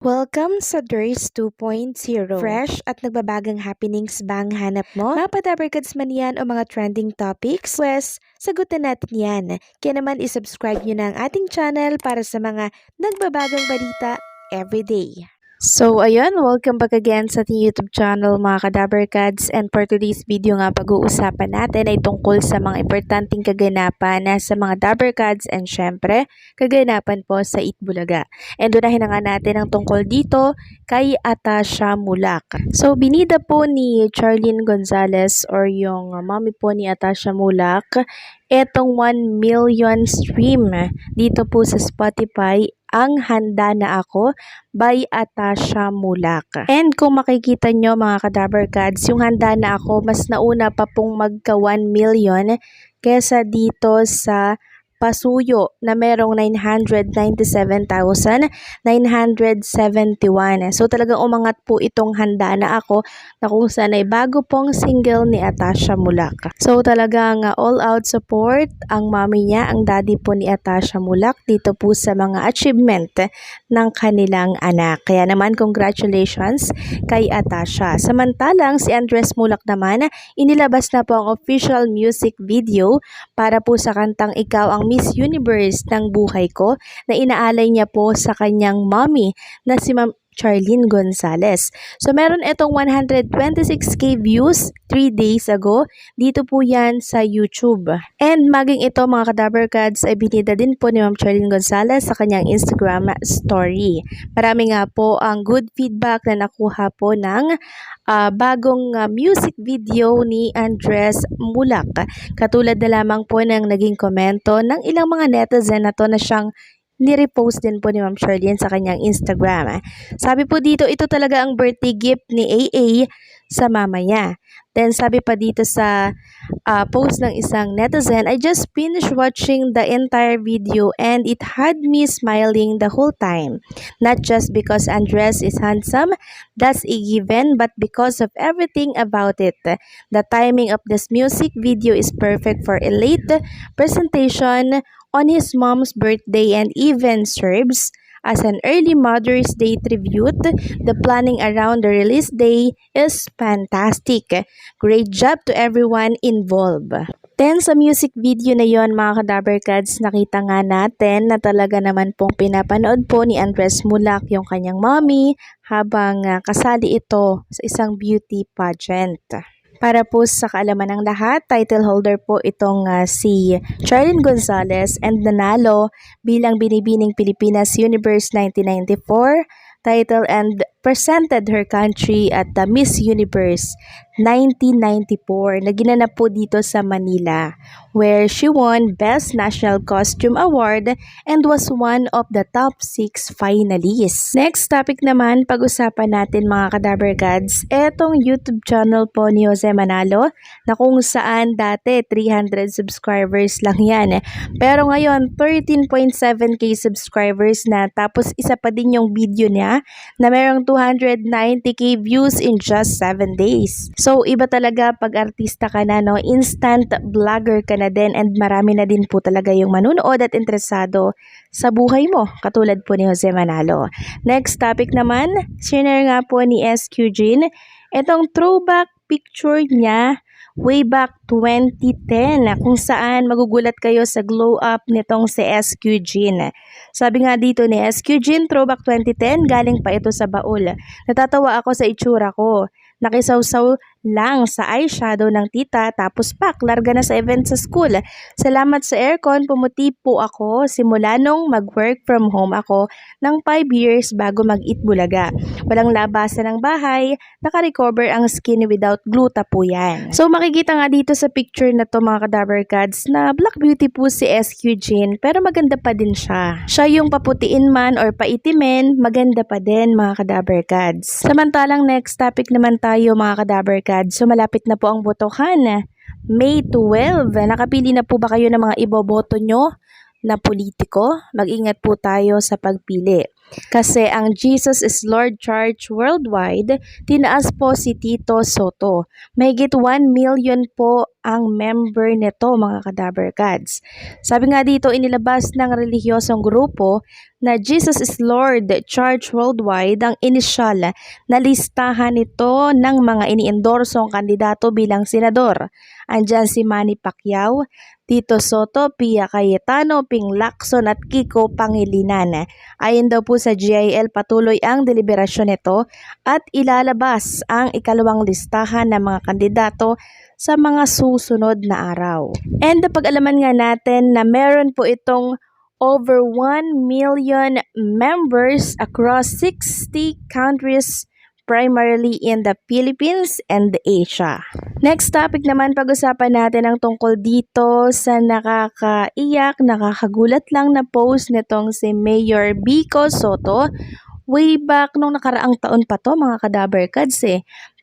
Welcome sa Durs 2.0. Fresh at nagbabagang happenings bang hanap mo? Mga padabarkads man yan o mga trending topics? Pwes, sagutin natin yan. Kaya naman isubscribe nyo na ang ating channel para sa mga nagbabagang balita everyday. So ayun, welcome back again sa ating YouTube channel mga Kadabarkads, and for today's video nga pag-uusapan natin ay tungkol sa mga importanteng kaganapan sa mga Dabarkads and syempre kaganapan po sa Itbulaga. And unahin na nga natin ang tungkol dito kay Atasha Mulak. So binida po ni Charlene Gonzalez or yung mommy po ni Atasha Mulak etong 1 million stream dito po sa Spotify ang Handa na Ako by Atasha Mulak. And kung makikita nyo mga Kadabarkads, yung Handa na Ako mas nauna pa pong magka 1 million kesa dito sa Pasuyo na merong 997,971. So talagang umangat po itong Handa na Ako na kung saan ay bago pong single ni Atasha Mulak. So talagang all out support ang mommy niya, ang daddy po ni Atasha Mulak dito po sa mga achievement ng kanilang anak. Kaya naman congratulations kay Atasha. Samantalang si Andres Mulak naman, inilabas na po ang official music video para po sa kantang Ikaw ang Miss Universe ng buhay ko na inaalay niya po sa kanyang mommy na si Ma'am Charlene Gonzalez. So meron itong 126k views 3 days ago. Dito po yan sa YouTube. And maging ito mga Kadabarkads ay binida din po ni Ma'am Charlene Gonzalez sa kanyang Instagram story. Marami nga po ang good feedback na nakuha po ng bagong music video ni Andres Mulak. Katulad na lamang po ng naging komento ng ilang mga netizen na to na siyang nirepost din po ni Ma'am Charlene sa kanyang Instagram. Sabi po dito, ito talaga ang birthday gift ni AA sa mama niya. Then sabi pa dito sa post ng isang netizen, I just finished watching the entire video and it had me smiling the whole time. Not just because Andres is handsome, that's a given, but because of everything about it. The timing of this music video is perfect for a late presentation on his mom's birthday and even serves as an early Mother's Day tribute. The planning around the release day is fantastic. Great job to everyone involved. Then sa music video na yon mga Kadabarkads, nakita nga natin na talaga naman pong pinapanood po ni Andres Mulak yung kanyang mommy habang kasali ito sa isang beauty pageant. Para po sa kaalaman ng lahat, title holder po itong si Charlene Gonzalez and nanalo bilang Binibining Pilipinas Universe 1994 title and presented her country at the Miss Universe 1994 na ginanap po dito sa Manila, where she won Best National Costume Award and was one of the top 6 finalists. Next topic naman, pag-usapan natin mga Kadabarkads, etong YouTube channel po ni Jose Manalo na kung saan dati 300 subscribers lang yan. Pero ngayon 13.7k subscribers na, tapos isa pa din yung video niya na merong 290k views in just 7 days. So iba talaga pag artista ka na, no? Instant vlogger ka na din, and marami na din po talaga yung manunood at interesado sa buhay mo, katulad po ni Jose Manalo. Next topic naman, share nga po ni SQ Jean itong throwback picture niya way back 2010 kung saan magugulat kayo sa glow up nitong si SQ Jean. Sabi nga dito ni SQ Jean, throwback 2010, galing pa ito sa baul. Natatawa ako sa itsura ko. Nakisawsaw lang sa eyeshadow ng tita, tapos pak, larga na sa event sa school. Salamat sa aircon, pumuti po ako simula nung mag-work from home ako ng 5 years bago mag-Itbulaga. Walang labasan ng bahay, naka-recover ang skin without gluta po yan. So makikita nga dito sa picture na to mga Kadabarkads na black beauty po si SQ Jean, pero maganda pa din siya. Siya yung paputiin man or paitimin, maganda pa din mga Kadabarkads. Samantalang next topic naman tayo mga Kadabarkads. So malapit na po ang botohan. May 12. Nakapili na po ba kayo ng mga iboboto nyo na politiko? Mag-ingat po tayo sa pagpili. Kasi ang Jesus is Lord Church Worldwide, tinaas po si Tito Soto. Mahigit 1 million po ang member nito mga Kadaber Gods. Sabi nga dito, inilabas ng relihiyosong grupo na Jesus is Lord Church Worldwide ang inisyal na listahan nito ng mga iniendorsong kandidato bilang senador. Andyan si Manny Pacquiao, Tito Soto, Pia Cayetano, Ping Lacson at Kiko Pangilinan. Ayon daw po sa GIL, patuloy ang deliberasyon nito at ilalabas ang ikalawang listahan ng mga kandidato sa mga susunod na araw. And pag-alaman nga natin na meron po itong over 1 million members across 60 countries, primarily in the Philippines and Asia. Next topic naman, pag-usapan natin ang tungkol dito sa nakakaiyak, nakakagulat lang na post nitong si Mayor Vico Soto. Way back nung nakaraang taon pa to mga Kadaber Gods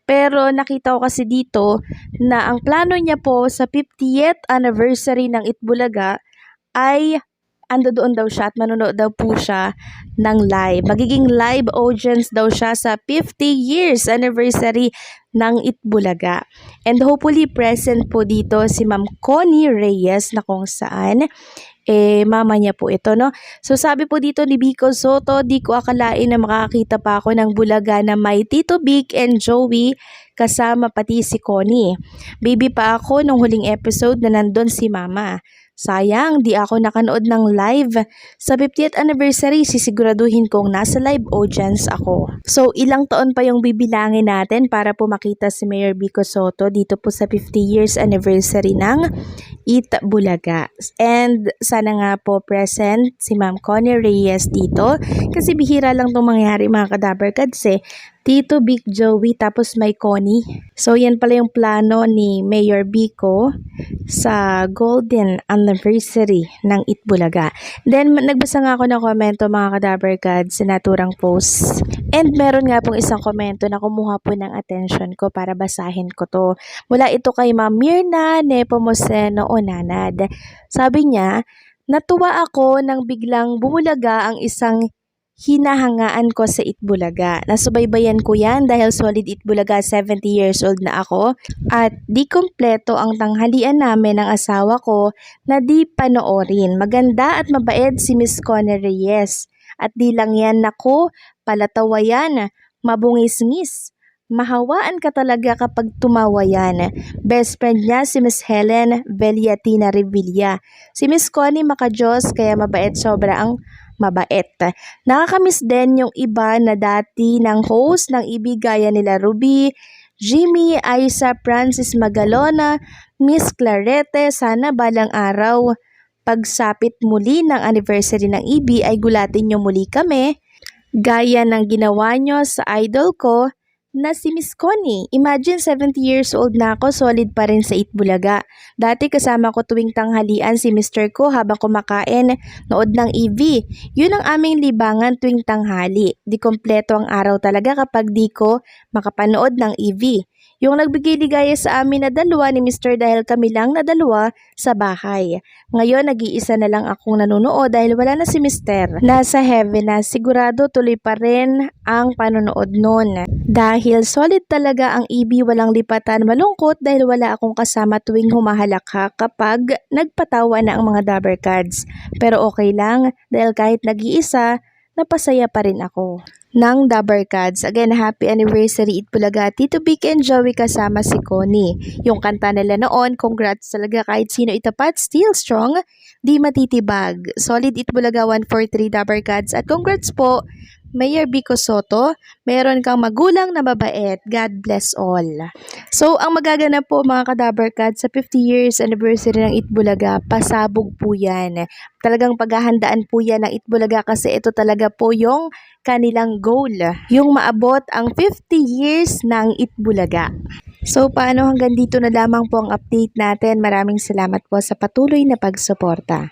Pero nakita ko kasi dito na ang plano niya po sa 50th anniversary ng Itbulaga ay ando doon daw siya at manonood daw po siya ng live. Magiging live audience daw siya sa 50 years anniversary ng Itbulaga. And hopefully present po dito si Ma'am Connie Reyes na kung saan mama niya po ito, no? So sabi po dito ni Vico Soto, di ko akalain na makakita pa ako ng Bulaga na may Tito Vic and Joey kasama pati si Connie. Baby pa ako nung huling episode na nandun si mama. Sayang, di ako nakanood ng live. Sa 50th anniversary, sisiguraduhin kong nasa live audience ako. So, ilang taon pa yung bibilangin natin para po makita si Mayor Vico Soto dito po sa 50 years anniversary ng Itbulaga. And sana nga po present si Ma'am Connie Reyes dito kasi bihira lang itong mangyari mga Kadaber Gods Tito Big Joey tapos may Connie. So yan pala yung plano ni Mayor Vico sa golden anniversary ng Itbulaga. Then nagbasa nga ako ng komento mga Kadaber Gods sa naturang post. And meron nga pong isang komento na kumuha po ng attention ko para basahin ko to. Mula ito kay Ma'am Mirna Nepomuceno Onanad. Sabi niya, natuwa ako nang biglang bumulaga ang isang hinahangaan ko sa Itbulaga. Nasubaybayan ko yan dahil solid Itbulaga 70 years old na ako at di kompleto ang tanghalian namin ng asawa ko na di panoorin. Maganda at mabait si Miss Connie Reyes. At di lang yan, naku, palatawa yan, mabungis-ngis. Mahawaan ka talaga kapag tumawa yan. Best friend niya si Miss Helen Veliatina Revilla. Si Miss Connie makajos kaya mabait, sobra ang mabait. Nakakamiss din yung iba na dati ng host ng IB gaya nila Ruby, Jimmy, Aisa, Francis Magalona, Miss Clarete. Sana balang araw pagsapit muli ng anniversary ng IB ay gulatin nyo muli kami gaya ng ginawa nyo sa idol ko na si Miss Connie. Imagine 70 years old na ako, solid pa rin sa Itbulaga. Dati kasama ko tuwing tanghalian si Mr. ko habang kumakain, nood ng EV. Yun ang aming libangan tuwing tanghali. Di kompleto ang araw talaga kapag di ko makapanood ng EV. Yung nagbigay ligaya sa amin na dalawa ni Mr. dahil kami lang na dalawa sa bahay. Ngayon, nag-iisa na lang akong nanonood dahil wala na si Mr. Nasa heaven na, sigurado tuloy pa rin ang panonood nun. Dahil solid talaga ang EB, walang lipatan, malungkot dahil wala akong kasama tuwing humahalakha kapag nagpatawa na ang mga Dabber Cards. Pero okay lang dahil kahit nag-iisa, napasaya pa rin ako ng Dabber Cards. Again, happy anniversary Itbulaga, Tito Vic and Joey kasama si Connie. Yung kanta nila noon, congrats talaga kahit sino itapat, still strong, di matitibag. Solid Itbulaga 143 Dabber Cards at congrats po Mayor Vico Soto, meron kang magulang na mabait. God bless all. So, ang magaganap po mga Kadaber Cards sa 50 years anniversary ng Itbulaga, pasabog po yan. Talagang paghahandaan po yan ng Itbulaga kasi ito talaga po yung kanilang goal, yung maabot ang 50 years ng Itbulaga. So, paano hanggang dito na lamang po ang update natin. Maraming salamat po sa patuloy na pagsuporta.